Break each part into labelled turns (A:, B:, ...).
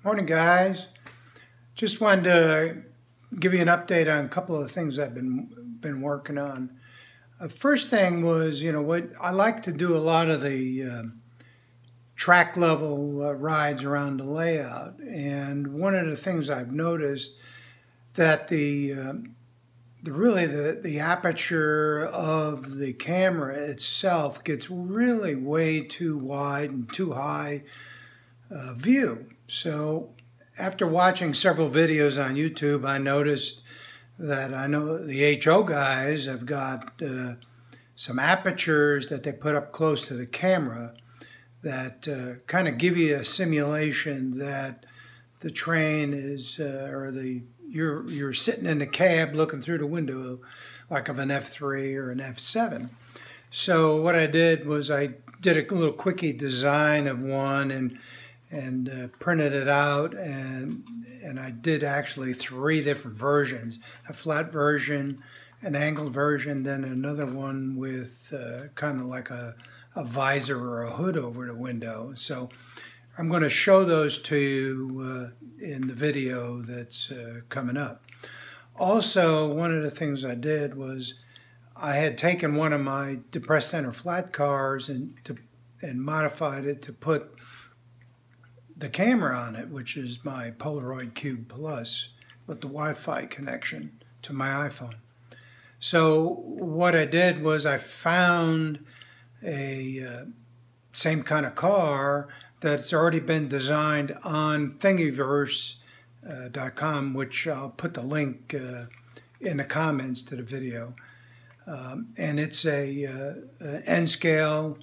A: Morning, guys. Just wanted to give you an update on a couple of things I've been working on. First thing was, what I like to do a lot of the track level rides around the layout, and one of the things I've noticed that the aperture of the camera itself gets really way too wide and too high view. So after watching several videos on YouTube, I noticed that I know the HO guys have got some apertures that they put up close to the camera that kind of give you a simulation that the train is, you're sitting in the cab looking through the window like of an F3 or an F7. So what I did was I did a little quickie design of one and printed it out, and I did actually 3 different versions: a flat version, an angled version, then another one with kind of like a visor or a hood over the window. So I'm going to show those to you in the video that's coming up. Also, one of the things I did was I had taken one of my depressed center flat cars and modified it to put the camera on it, which is my Polaroid Cube Plus with the Wi-Fi connection to my iPhone. So what I did was I found a same kind of car that's already been designed on Thingiverse.com, which I'll put the link in the comments to the video. And it's a N-scale,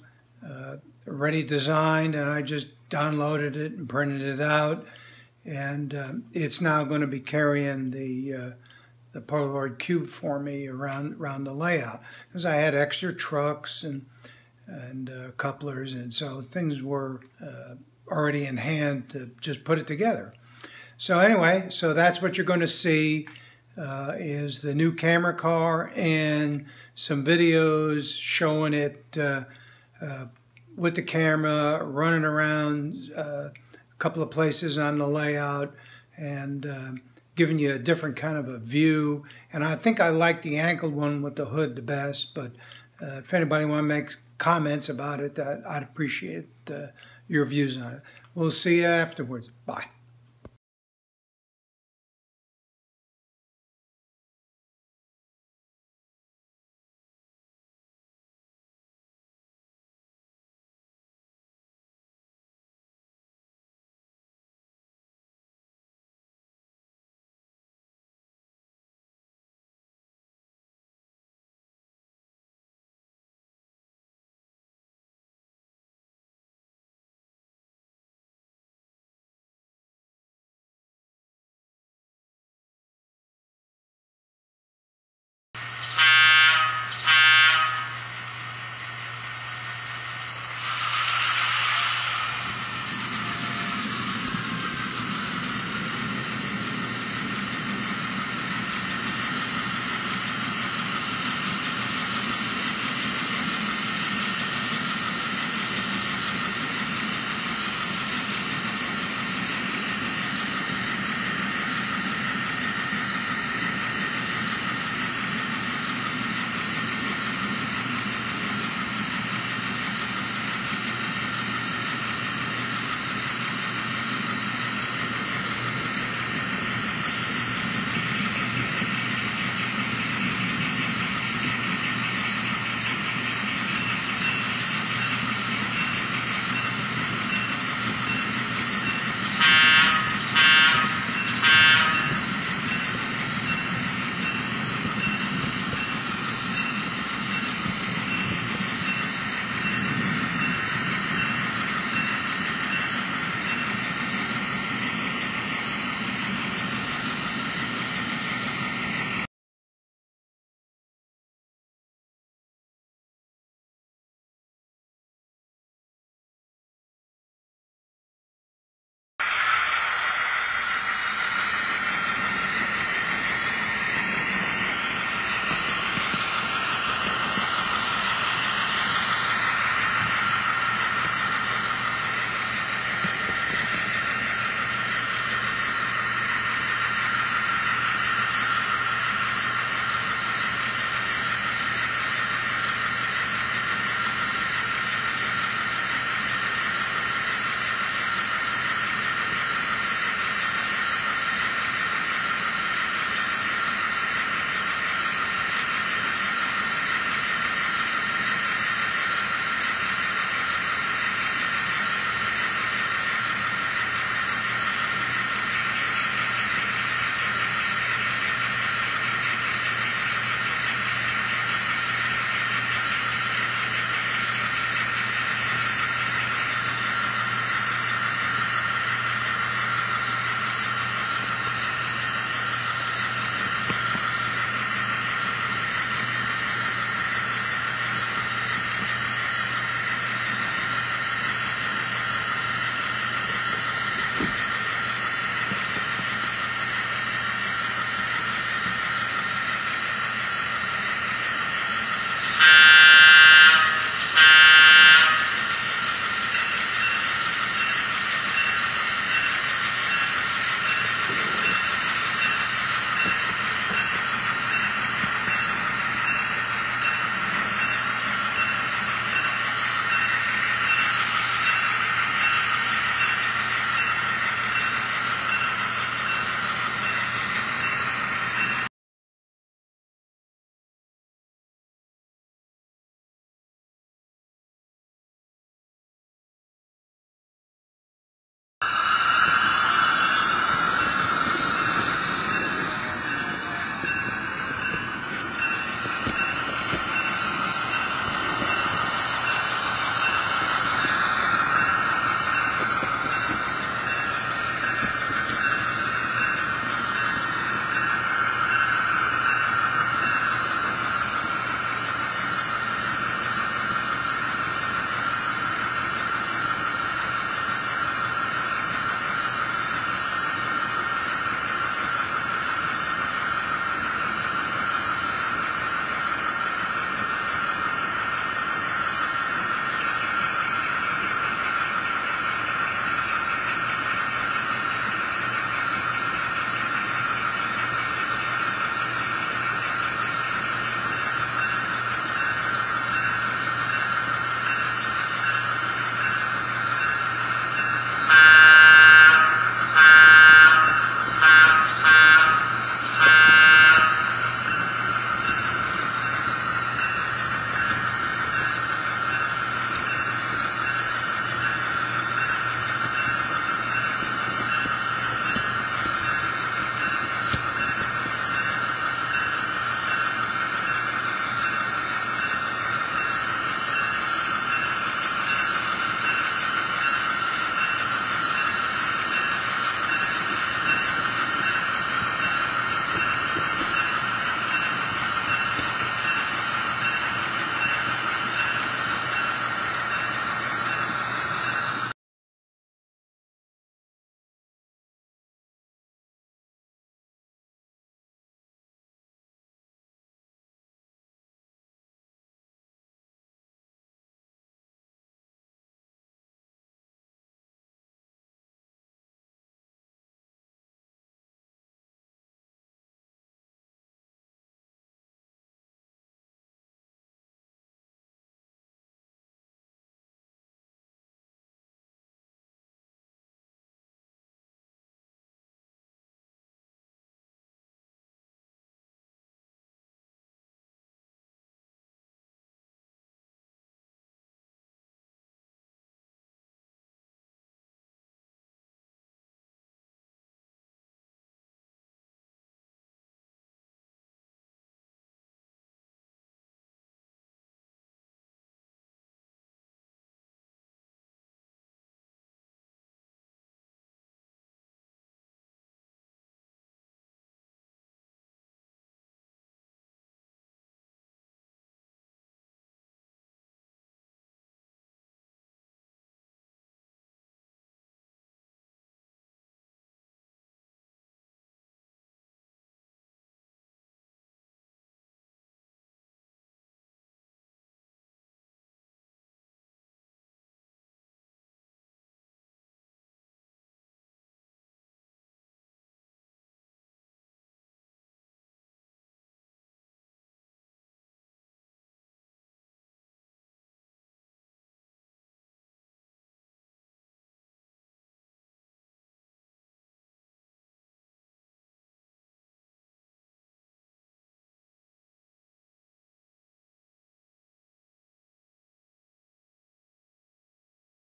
A: already designed, and I just downloaded it and printed it out, and it's now going to be carrying the Polaroid Cube for me around the layout, because I had extra trucks and couplers, and so things were already in hand to just put it together. So anyway, so that's what you're going to see is the new camera car and some videos showing it with the camera, running around a couple of places on the layout, and giving you a different kind of a view. And I think I like the angled one with the hood the best, but if anybody want to make comments about it, I'd appreciate your views on it. We'll see you afterwards. Bye.